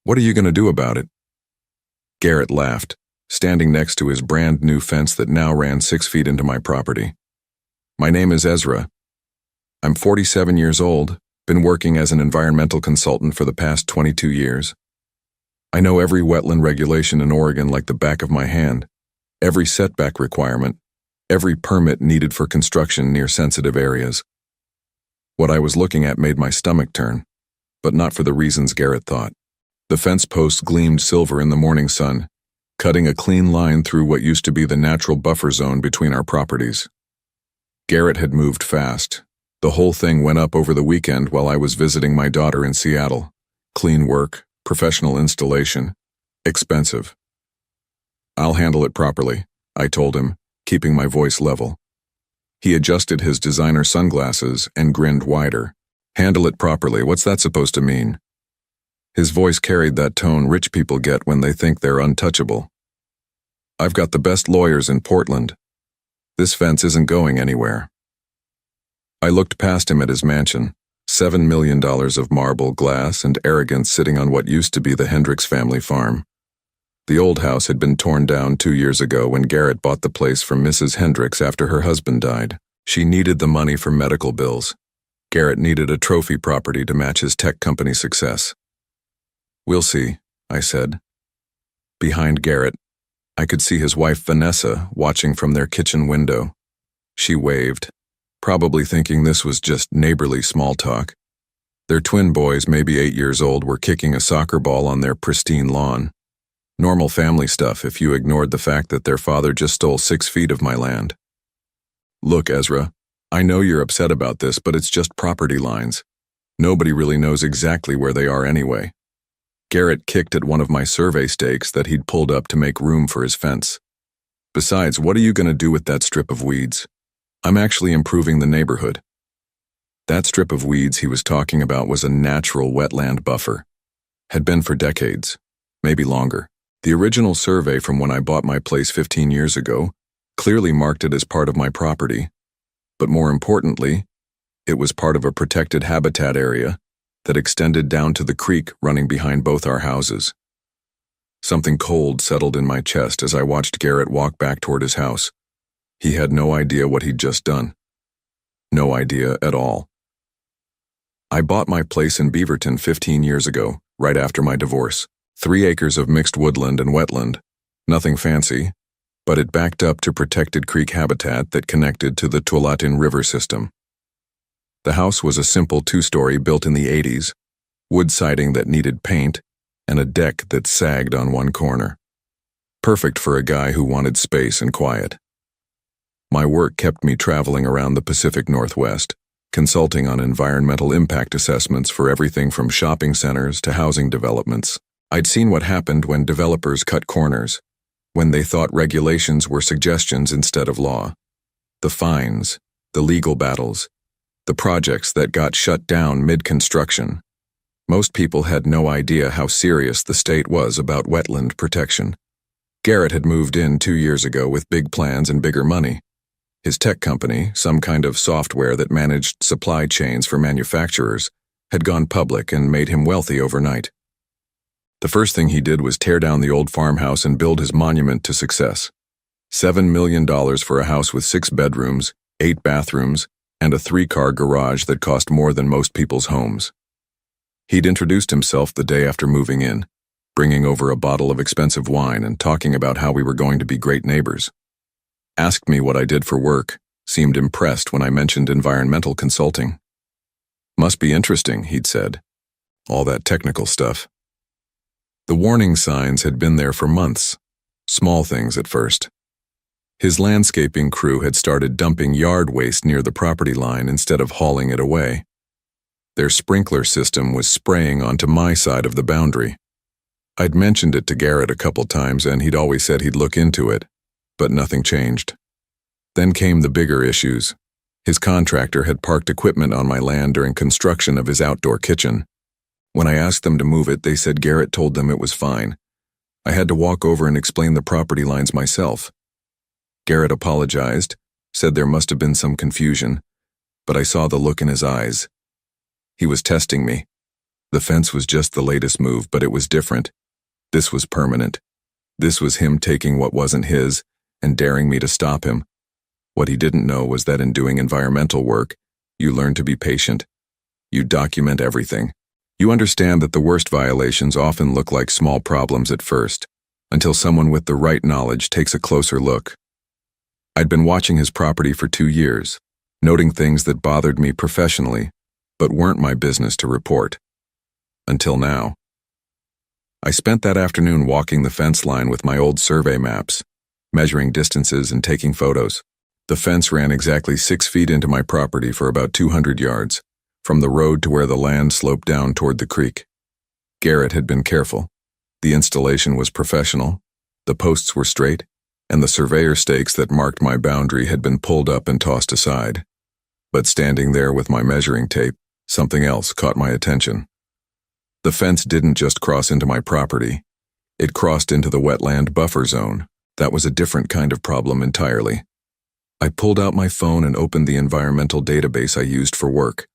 What are you going to do about it?" Garrett laughed, standing next to his brand new fence that now ran 6 feet into my property. "My name is Ezra. I'm 47 years old, been working as an environmental consultant for the past 22 years. I know every wetland regulation in Oregon like the back of my hand, every setback requirement, every permit needed for construction near sensitive areas." What I was looking at made my stomach turn, but not for the reasons Garrett thought. The fence posts gleamed silver in the morning sun, cutting a clean line through what used to be the natural buffer zone between our properties. Garrett had moved fast. The whole thing went up over the weekend while I was visiting my daughter in Seattle. Clean work, professional installation, expensive. "I'll handle it properly," I told him, keeping my voice level. He adjusted his designer sunglasses and grinned wider. "Handle it properly, what's that supposed to mean?" His voice carried that tone rich people get when they think they're untouchable. "I've got the best lawyers in Portland. This fence isn't going anywhere." I looked past him at his mansion, $7 million of marble, glass, and arrogance sitting on what used to be the Hendricks family farm. The old house had been torn down 2 years ago when Garrett bought the place from Mrs. Hendricks after her husband died. She needed the money for medical bills. Garrett needed a trophy property to match his tech company success. "We'll see," I said. Behind Garrett, I could see his wife Vanessa watching from their kitchen window. She waved, probably thinking this was just neighborly small talk. Their twin boys, maybe 8 years old, were kicking a soccer ball on their pristine lawn. Normal family stuff if you ignored the fact that their father just stole 6 feet of my land. "Look, Ezra, I know you're upset about this, but it's just property lines. Nobody really knows exactly where they are anyway." Garrett kicked at one of my survey stakes that he'd pulled up to make room for his fence. "Besides, what are you going to do with that strip of weeds? I'm actually improving the neighborhood." That strip of weeds he was talking about was a natural wetland buffer. Had been for decades, maybe longer. The original survey from when I bought my place 15 years ago clearly marked it as part of my property, but more importantly, it was part of a protected habitat area that extended down to the creek running behind both our houses. Something cold settled in my chest as I watched Garrett walk back toward his house. He had no idea what he'd just done. No idea at all. I bought my place in Beaverton 15 years ago, right after my divorce. 3 acres of mixed woodland and wetland. Nothing fancy, but it backed up to protected creek habitat that connected to the Tualatin River system. The house was a simple 2-story built in the 80s, wood siding that needed paint, and a deck that sagged on one corner. Perfect for a guy who wanted space and quiet. My work kept me traveling around the Pacific Northwest, consulting on environmental impact assessments for everything from shopping centers to housing developments. I'd seen what happened when developers cut corners, when they thought regulations were suggestions instead of law. The fines, the legal battles, the projects that got shut down mid-construction. Most people had no idea how serious the state was about wetland protection. Garrett had moved in 2 years ago with big plans and bigger money. His tech company, some kind of software that managed supply chains for manufacturers, had gone public and made him wealthy overnight. The first thing he did was tear down the old farmhouse and build his monument to success. $7 million for a house with 6 bedrooms, 8 bathrooms, and a 3-car garage that cost more than most people's homes. He'd introduced himself the day after moving in, bringing over a bottle of expensive wine and talking about how we were going to be great neighbors. Asked me what I did for work, seemed impressed when I mentioned environmental consulting. "Must be interesting," he'd said. "All that technical stuff." The warning signs had been there for months, small things at first. His landscaping crew had started dumping yard waste near the property line instead of hauling it away. Their sprinkler system was spraying onto my side of the boundary. I'd mentioned it to Garrett a couple times and he'd always said he'd look into it, but nothing changed. Then came the bigger issues. His contractor had parked equipment on my land during construction of his outdoor kitchen. When I asked them to move it, they said Garrett told them it was fine. I had to walk over and explain the property lines myself. Garrett apologized, said there must have been some confusion, but I saw the look in his eyes. He was testing me. The fence was just the latest move, but it was different. This was permanent. This was him taking what wasn't his and daring me to stop him. What he didn't know was that in doing environmental work, you learn to be patient. You document everything. You understand that the worst violations often look like small problems at first, until someone with the right knowledge takes a closer look. I'd been watching his property for 2 years, noting things that bothered me professionally, but weren't my business to report. Until now. I spent that afternoon walking the fence line with my old survey maps, measuring distances and taking photos. The fence ran exactly 6 feet into my property for about 200 yards, from the road to where the land sloped down toward the creek. Garrett had been careful. The installation was professional, the posts were straight, and the surveyor stakes that marked my boundary had been pulled up and tossed aside. But standing there with my measuring tape, something else caught my attention. The fence didn't just cross into my property. It crossed into the wetland buffer zone. That was a different kind of problem entirely. I pulled out my phone and opened the environmental database I used for work.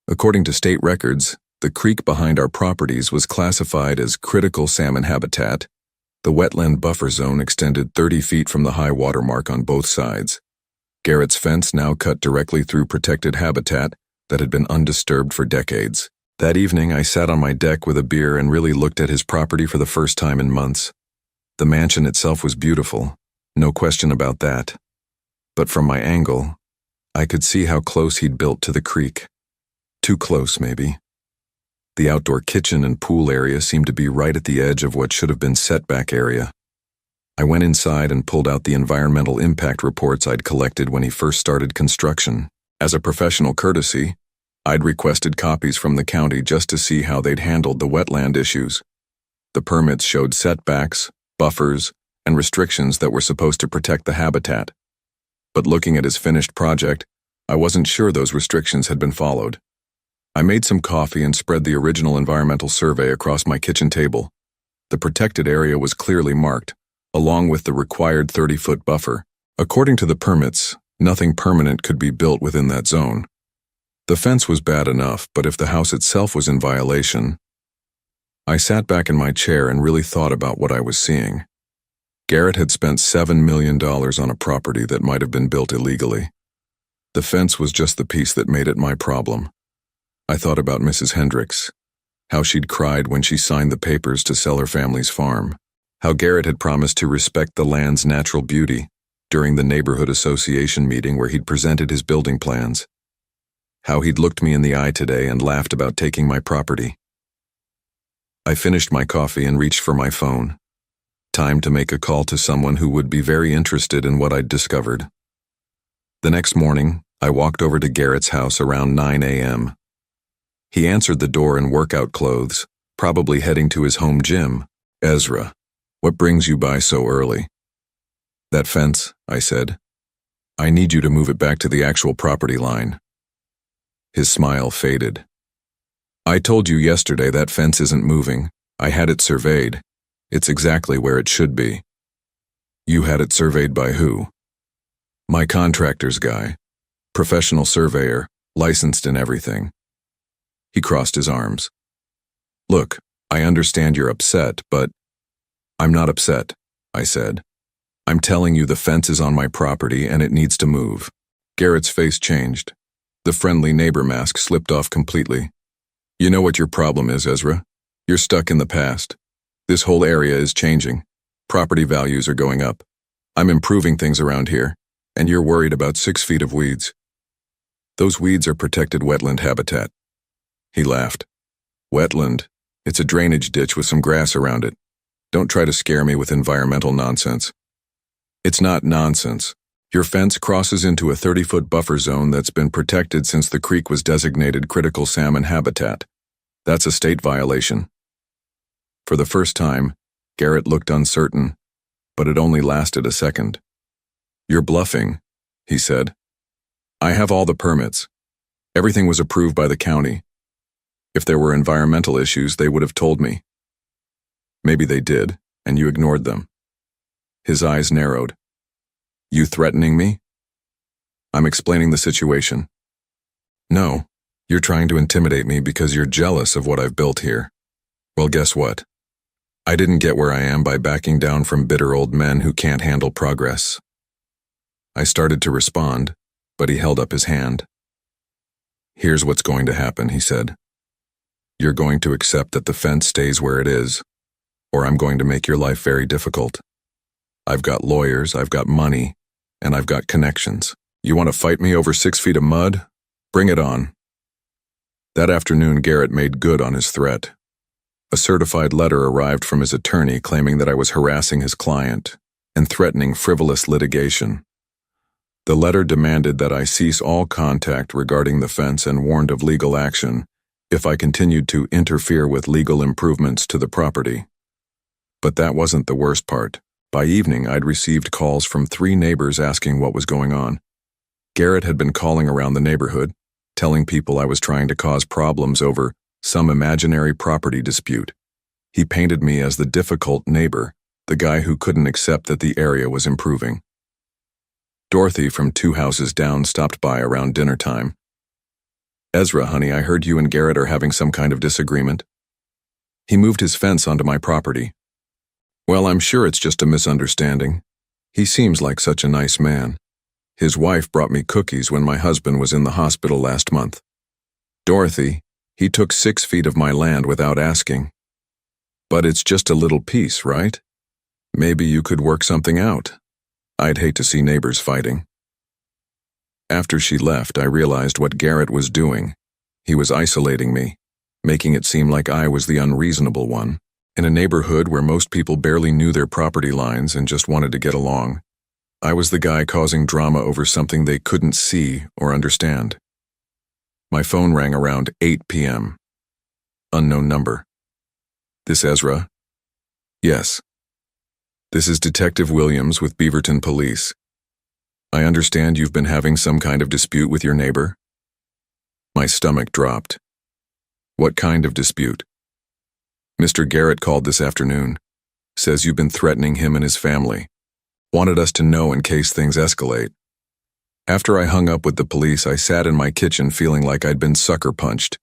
According to state records, the creek behind our properties was classified as critical salmon habitat. The wetland buffer zone extended 30 feet from the high water mark on both sides. Garrett's fence now cut directly through protected habitat that had been undisturbed for decades. That evening, I sat on my deck with a beer and really looked at his property for the first time in months. The mansion itself was beautiful, no question about that. But from my angle, I could see how close he'd built to the creek. Too close, maybe. The outdoor kitchen and pool area seemed to be right at the edge of what should have been setback area. I went inside and pulled out the environmental impact reports I'd collected when he first started construction. As a professional courtesy, I'd requested copies from the county just to see how they'd handled the wetland issues. The permits showed setbacks, buffers, and restrictions that were supposed to protect the habitat. But looking at his finished project, I wasn't sure those restrictions had been followed. I made some coffee and spread the original environmental survey across my kitchen table. The protected area was clearly marked, along with the required 30-foot buffer. According to the permits, nothing permanent could be built within that zone. The fence was bad enough, but if the house itself was in violation... I sat back in my chair and really thought about what I was seeing. Garrett had spent $7 million on a property that might have been built illegally. The fence was just the piece that made it my problem. I thought about Mrs. Hendricks, how she'd cried when she signed the papers to sell her family's farm, how Garrett had promised to respect the land's natural beauty during the neighborhood association meeting where he'd presented his building plans, how he'd looked me in the eye today and laughed about taking my property. I finished my coffee and reached for my phone. Time to make a call to someone who would be very interested in what I'd discovered. The next morning, I walked over to Garrett's house around 9 a.m. He answered the door in workout clothes, probably heading to his home gym. "Ezra, what brings you by so early?" "That fence," I said. "I need you to move it back to the actual property line." His smile faded. "I told you yesterday that fence isn't moving. I had it surveyed. It's exactly where it should be." "You had it surveyed by who?" "My contractor's guy. Professional surveyor, licensed and everything." He crossed his arms. "Look, I understand you're upset, but..." "I'm not upset," I said. "I'm telling you the fence is on my property and it needs to move." Garrett's face changed. The friendly neighbor mask slipped off completely. "You know what your problem is, Ezra? You're stuck in the past. This whole area is changing. Property values are going up. I'm improving things around here, and you're worried about 6 feet of weeds. Those weeds are protected wetland habitat." He laughed. "Wetland? It's a drainage ditch with some grass around it. Don't try to scare me with environmental nonsense." "It's not nonsense. Your fence crosses into a 30-foot buffer zone that's been protected since the creek was designated critical salmon habitat. That's a state violation." For the first time, Garrett looked uncertain, but it only lasted a second. "You're bluffing," he said. "I have all the permits. Everything was approved by the county. If there were environmental issues, they would have told me." "Maybe they did, and you ignored them." His eyes narrowed. "You threatening me?" "I'm explaining the situation." "No, You're trying to intimidate me because you're jealous of what I've built here. Well, guess what? I didn't get where I am by backing down from bitter old men who can't handle progress. I started to respond, but he held up his hand. Here's what's going to happen, he said. You're going to accept that the fence stays where it is, or I'm going to make your life very difficult. I've got lawyers, I've got money, and I've got connections. You want to fight me over 6 feet of mud? Bring it on. That afternoon, Garrett made good on his threat. A certified letter arrived from his attorney claiming that I was harassing his client and threatening frivolous litigation. The letter demanded that I cease all contact regarding the fence and warned of legal action if I continued to interfere with legal improvements to the property. But that wasn't the worst part. By evening, I'd received calls from 3 neighbors asking what was going on. Garrett had been calling around the neighborhood, telling people I was trying to cause problems over some imaginary property dispute. He painted me as the difficult neighbor, the guy who couldn't accept that the area was improving. Dorothy from 2 houses down stopped by around dinner time. Ezra, honey, I heard you and Garrett are having some kind of disagreement. He moved his fence onto my property. Well, I'm sure it's just a misunderstanding. He seems like such a nice man. His wife brought me cookies when my husband was in the hospital last month. Dorothy, he took 6 feet of my land without asking. But it's just a little piece, right? Maybe you could work something out. I'd hate to see neighbors fighting. After she left, I realized what Garrett was doing. He was isolating me, making it seem like I was the unreasonable one. In a neighborhood where most people barely knew their property lines and just wanted to get along, I was the guy causing drama over something they couldn't see or understand. My phone rang around 8 p.m. Unknown number. This Ezra? Yes. This is Detective Williams with Beaverton Police. I understand you've been having some kind of dispute with your neighbor? My stomach dropped. What kind of dispute? Mr. Garrett called this afternoon. Says you've been threatening him and his family. Wanted us to know in case things escalate. After I hung up with the police, I sat in my kitchen feeling like I'd been sucker punched.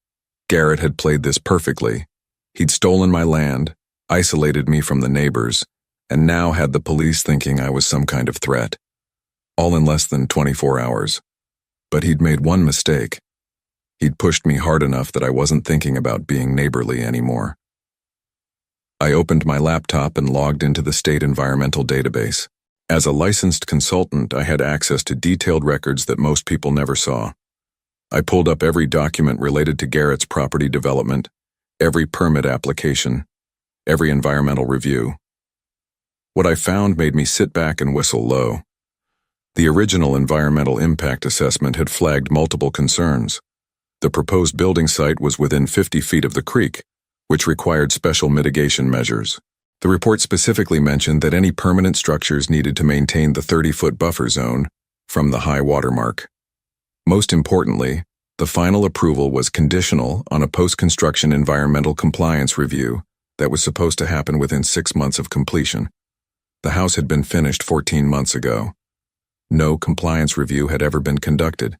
Garrett had played this perfectly. He'd stolen my land, isolated me from the neighbors, and now had the police thinking I was some kind of threat. All in less than 24 hours. But he'd made one mistake. He'd pushed me hard enough that I wasn't thinking about being neighborly anymore. I opened my laptop and logged into the state environmental database. As a licensed consultant, I had access to detailed records that most people never saw. I pulled up every document related to Garrett's property development, every permit application, every environmental review. What I found made me sit back and whistle low. The original environmental impact assessment had flagged multiple concerns. The proposed building site was within 50 feet of the creek, which required special mitigation measures. The report specifically mentioned that any permanent structures needed to maintain the 30-foot buffer zone from the high water mark. Most importantly, the final approval was conditional on a post-construction environmental compliance review that was supposed to happen within 6 months of completion. The house had been finished 14 months ago. No compliance review had ever been conducted.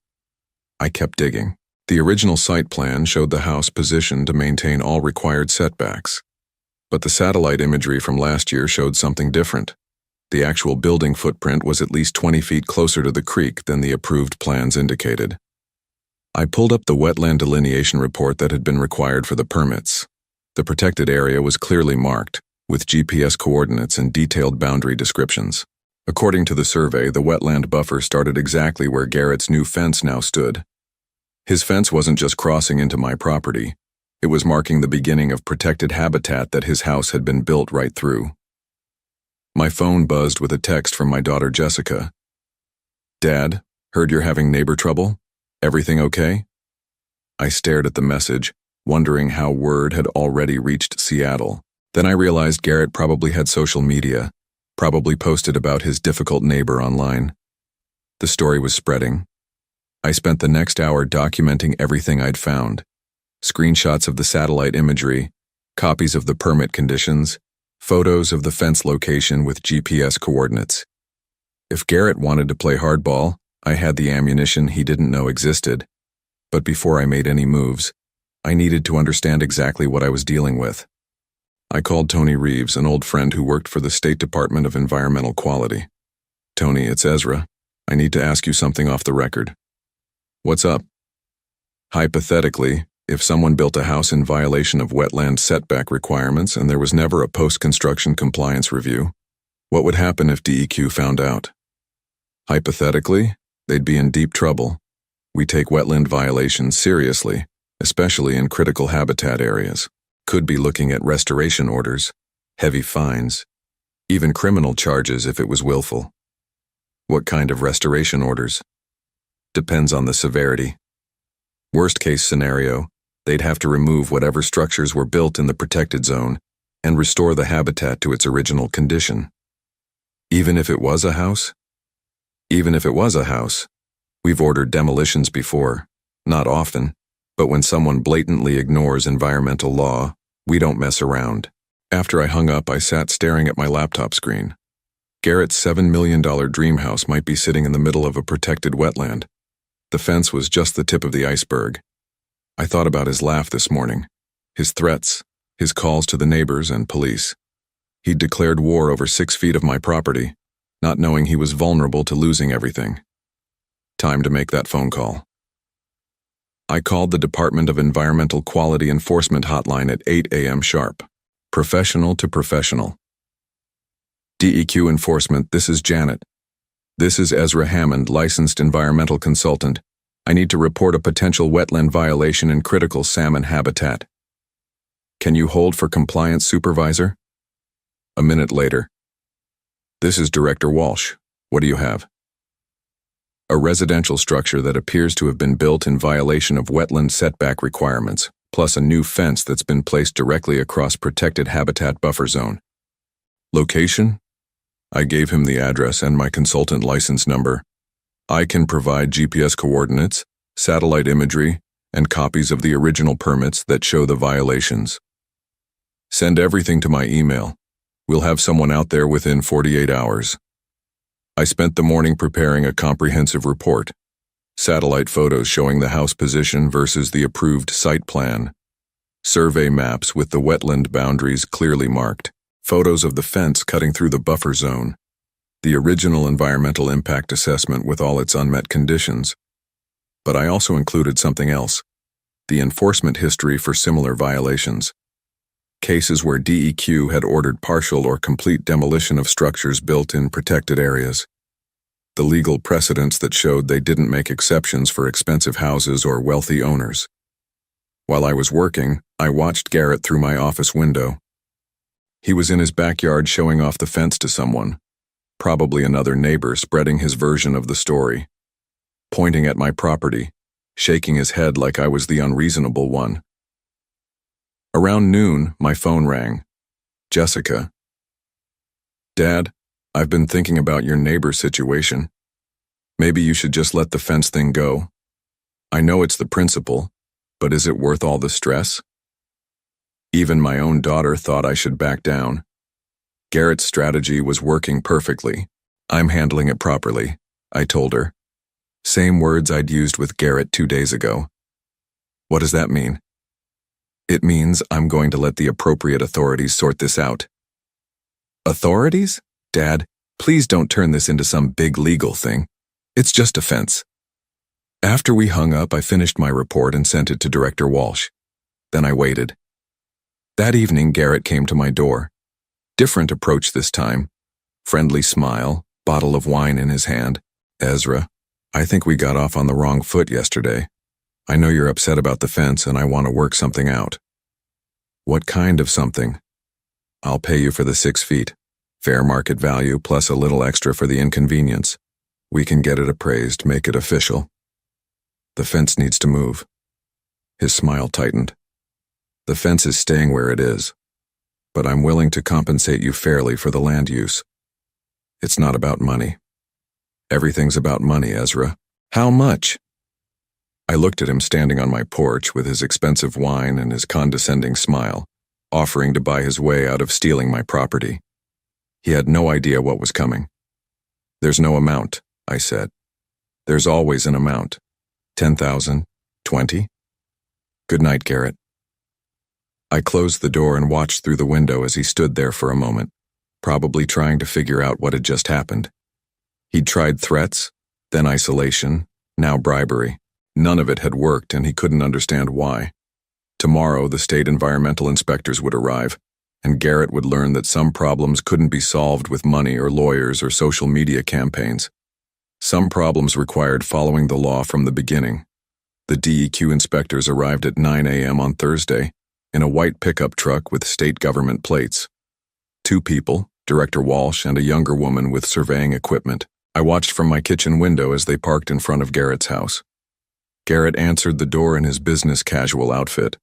I kept digging. The original site plan showed the house positioned to maintain all required setbacks. But the satellite imagery from last year showed something different. The actual building footprint was at least 20 feet closer to the creek than the approved plans indicated. I pulled up the wetland delineation report that had been required for the permits. The protected area was clearly marked, with GPS coordinates and detailed boundary descriptions. According to the survey, the wetland buffer started exactly where Garrett's new fence now stood. His fence wasn't just crossing into my property. It was marking the beginning of protected habitat that his house had been built right through. My phone buzzed with a text from my daughter Jessica. Dad, heard you're having neighbor trouble? Everything okay? I stared at the message, wondering how word had already reached Seattle. Then I realized Garrett probably had social media, probably posted about his difficult neighbor online. The story was spreading. I spent the next hour documenting everything I'd found. Screenshots of the satellite imagery, copies of the permit conditions, photos of the fence location with GPS coordinates. If Garrett wanted to play hardball, I had the ammunition he didn't know existed. But before I made any moves, I needed to understand exactly what I was dealing with. I called Tony Reeves, an old friend who worked for the State Department of Environmental Quality. "Tony, it's Ezra. I need to ask you something off the record." "What's up?" "Hypothetically, if someone built a house in violation of wetland setback requirements and there was never a post-construction compliance review, what would happen if DEQ found out?" "Hypothetically, they'd be in deep trouble. We take wetland violations seriously, especially in critical habitat areas. Could be looking at restoration orders, heavy fines, even criminal charges if it was willful." "What kind of restoration orders?" "Depends on the severity. Worst case scenario, they'd have to remove whatever structures were built in the protected zone and restore the habitat to its original condition." "Even if it was a house?" "Even if it was a house. We've ordered demolitions before, not often, but when someone blatantly ignores environmental law, we don't mess around." After I hung up, I sat staring at my laptop screen. Garrett's $7 million dream house might be sitting in the middle of a protected wetland. The fence was just the tip of the iceberg. I thought about his laugh this morning, his threats, his calls to the neighbors and police. He'd declared war over 6 feet of my property, not knowing he was vulnerable to losing everything. Time to make that phone call. I called the Department of Environmental Quality Enforcement hotline at 8 a.m. sharp. Professional to professional. "DEQ Enforcement, this is Janet. This is Ezra Hammond, licensed environmental consultant. I need to report a potential wetland violation in critical salmon habitat. Can you hold for compliance, supervisor?" A minute later. "This is Director Walsh. What do you have?" "A residential structure that appears to have been built in violation of wetland setback requirements, plus a new fence that's been placed directly across protected habitat buffer zone." "Location?" I gave him the address and my consultant license number. "I can provide GPS coordinates, satellite imagery, and copies of the original permits that show the violations." "Send everything to my email. We'll have someone out there within 48 hours. I spent the morning preparing a comprehensive report. Satellite photos showing the house position versus the approved site plan. Survey maps with the wetland boundaries clearly marked. Photos of the fence cutting through the buffer zone. The original environmental impact assessment with all its unmet conditions. But I also included something else. The enforcement history for similar violations. Cases where DEQ had ordered partial or complete demolition of structures built in protected areas. The legal precedents that showed they didn't make exceptions for expensive houses or wealthy owners. While I was working, I watched Garrett through my office window. He was in his backyard showing off the fence to someone, probably another neighbor spreading his version of the story. Pointing at my property, shaking his head like I was the unreasonable one. Around noon, my phone rang. "Jessica." "Dad, I've been thinking about your neighbor's situation. Maybe you should just let the fence thing go. I know it's the principle, but is it worth all the stress?" Even my own daughter thought I should back down. Garrett's strategy was working perfectly. "I'm handling it properly," I told her. Same words I'd used with Garrett 2 days ago. "What does that mean?" "It means I'm going to let the appropriate authorities sort this out." "Authorities? Dad, please don't turn this into some big legal thing. It's just a fence." After we hung up, I finished my report and sent it to Director Walsh. Then I waited. That evening, Garrett came to my door. Different approach this time. Friendly smile, bottle of wine in his hand. "Ezra, I think we got off on the wrong foot yesterday. I know you're upset about the fence and I want to work something out." "What kind of something?" "I'll pay you for the 6 feet. Fair market value plus a little extra for the inconvenience. We can get it appraised, make it official." "The fence needs to move." His smile tightened. "The fence is staying where it is, but I'm willing to compensate you fairly for the land use. It's not about money." "Everything's about money, Ezra. How much?" I looked at him standing on my porch with his expensive wine and his condescending smile, offering to buy his way out of stealing my property. He had no idea what was coming. "There's no amount," I said. "There's always an amount. 10,000, 20? Good night, Garrett. I closed the door and watched through the window as he stood there for a moment, probably trying to figure out what had just happened. He'd tried threats, then isolation, now bribery. None of it had worked, and he couldn't understand why. Tomorrow, the state environmental inspectors would arrive, and Garrett would learn that some problems couldn't be solved with money or lawyers or social media campaigns. Some problems required following the law from the beginning. The DEQ inspectors arrived at 9 a.m. on Thursday in a white pickup truck with state government plates. 2 people, Director Walsh and a younger woman with surveying equipment. I watched from my kitchen window as they parked in front of Garrett's house. Garrett answered the door in his business casual outfit,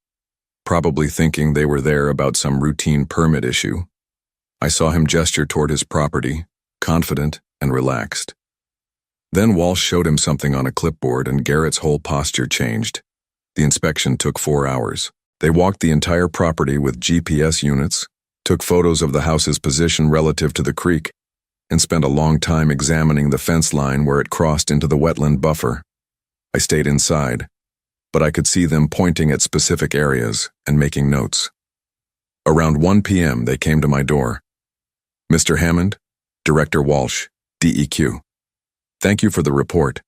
probably thinking they were there about some routine permit issue. I saw him gesture toward his property, confident and relaxed. Then Walsh showed him something on a clipboard and Garrett's whole posture changed. The inspection took 4 hours. They walked the entire property with GPS units, took photos of the house's position relative to the creek, and spent a long time examining the fence line where it crossed into the wetland buffer. I stayed inside, but I could see them pointing at specific areas and making notes. Around 1 p.m. they came to my door. Mr. Hammond, Director Walsh, DEQ. Thank you for the report.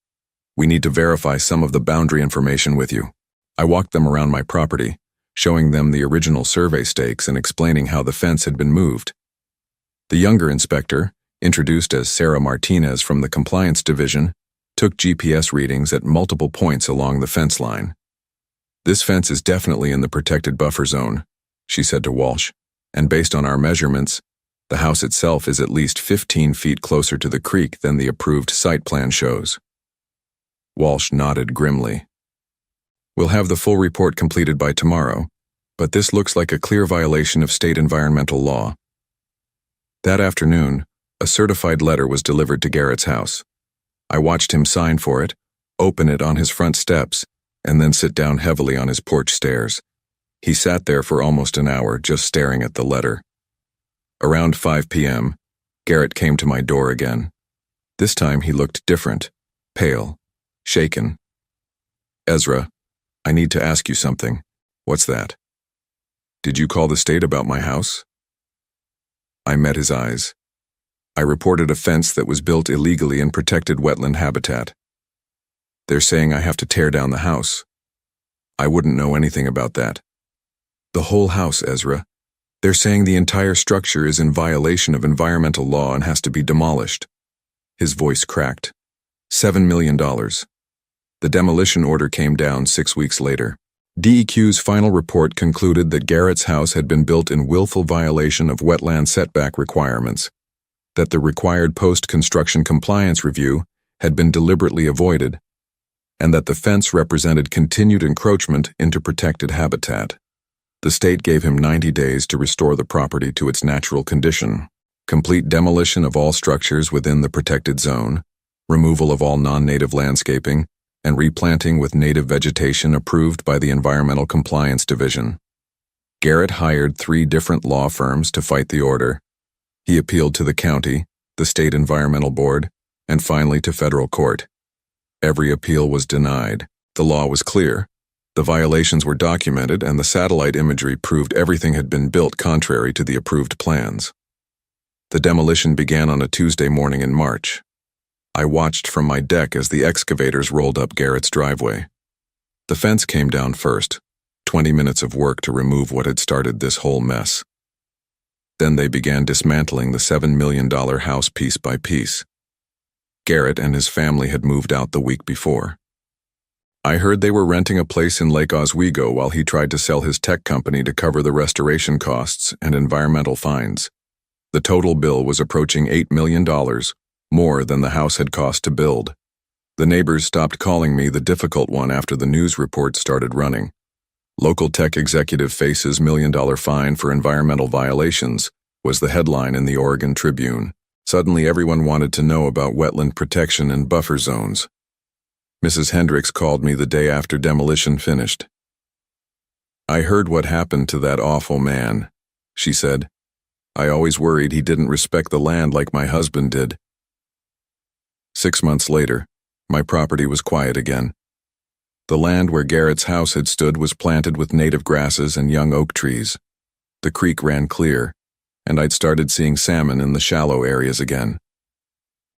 We need to verify some of the boundary information with you. I walked them around my property, showing them the original survey stakes and explaining how the fence had been moved. The younger inspector, introduced as Sarah Martinez from the Compliance Division, took GPS readings at multiple points along the fence line. This fence is definitely in the protected buffer zone, she said to Walsh, and based on our measurements, the house itself is at least 15 feet closer to the creek than the approved site plan shows. Walsh nodded grimly. We'll have the full report completed by tomorrow, but this looks like a clear violation of state environmental law. That afternoon, a certified letter was delivered to Garrett's house. I watched him sign for it, open it on his front steps, and then sit down heavily on his porch stairs. He sat there for almost an hour, just staring at the letter. Around 5 p.m., Garrett came to my door again. This time he looked different, pale, shaken. Ezra, I need to ask you something. What's that? Did you call the state about my house? I met his eyes. I reported a fence that was built illegally in protected wetland habitat. They're saying I have to tear down the house. I wouldn't know anything about that. The whole house, Ezra. They're saying the entire structure is in violation of environmental law and has to be demolished. His voice cracked. $7 million. The demolition order came down 6 weeks later. DEQ's final report concluded that Garrett's house had been built in willful violation of wetland setback requirements, that the required post-construction compliance review had been deliberately avoided, and that the fence represented continued encroachment into protected habitat. The state gave him 90 days to restore the property to its natural condition, complete demolition of all structures within the protected zone, removal of all non-native landscaping, and replanting with native vegetation approved by the Environmental Compliance Division. Garrett hired 3 different law firms to fight the order. He appealed to the county, the State Environmental Board, and finally to federal court. Every appeal was denied. The law was clear. The violations were documented, and the satellite imagery proved everything had been built contrary to the approved plans. The demolition began on a Tuesday morning in March. I watched from my deck as the excavators rolled up Garrett's driveway. The fence came down first, 20 minutes of work to remove what had started this whole mess. Then they began dismantling the $7 million house piece by piece. Garrett and his family had moved out the week before. I heard they were renting a place in Lake Oswego while he tried to sell his tech company to cover the restoration costs and environmental fines. The total bill was approaching $8 million, more than the house had cost to build. The neighbors stopped calling me the difficult one after the news reports started running. Local tech executive faces $1 million fine for environmental violations was the headline in the Oregon Tribune. Suddenly everyone wanted to know about wetland protection and buffer zones. Mrs. Hendricks called me the day after demolition finished. I heard what happened to that awful man, she said. I always worried he didn't respect the land like my husband did. 6 months later, my property was quiet again. The land where Garrett's house had stood was planted with native grasses and young oak trees. The creek ran clear, and I'd started seeing salmon in the shallow areas again.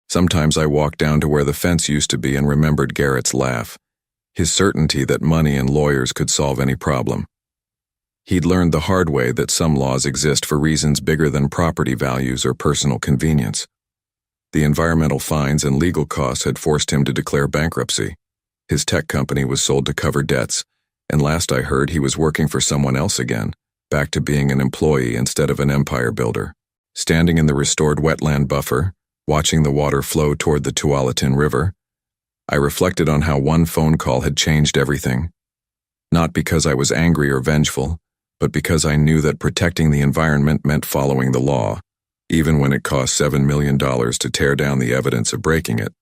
Sometimes I walked down to where the fence used to be and remembered Garrett's laugh, his certainty that money and lawyers could solve any problem. He'd learned the hard way that some laws exist for reasons bigger than property values or personal convenience. The environmental fines and legal costs had forced him to declare bankruptcy. His tech company was sold to cover debts, and last I heard he was working for someone else again, back to being an employee instead of an empire builder. Standing in the restored wetland buffer, watching the water flow toward the Tualatin River, I reflected on how one phone call had changed everything. Not because I was angry or vengeful, but because I knew that protecting the environment meant following the law, even when it cost $7 million to tear down the evidence of breaking it.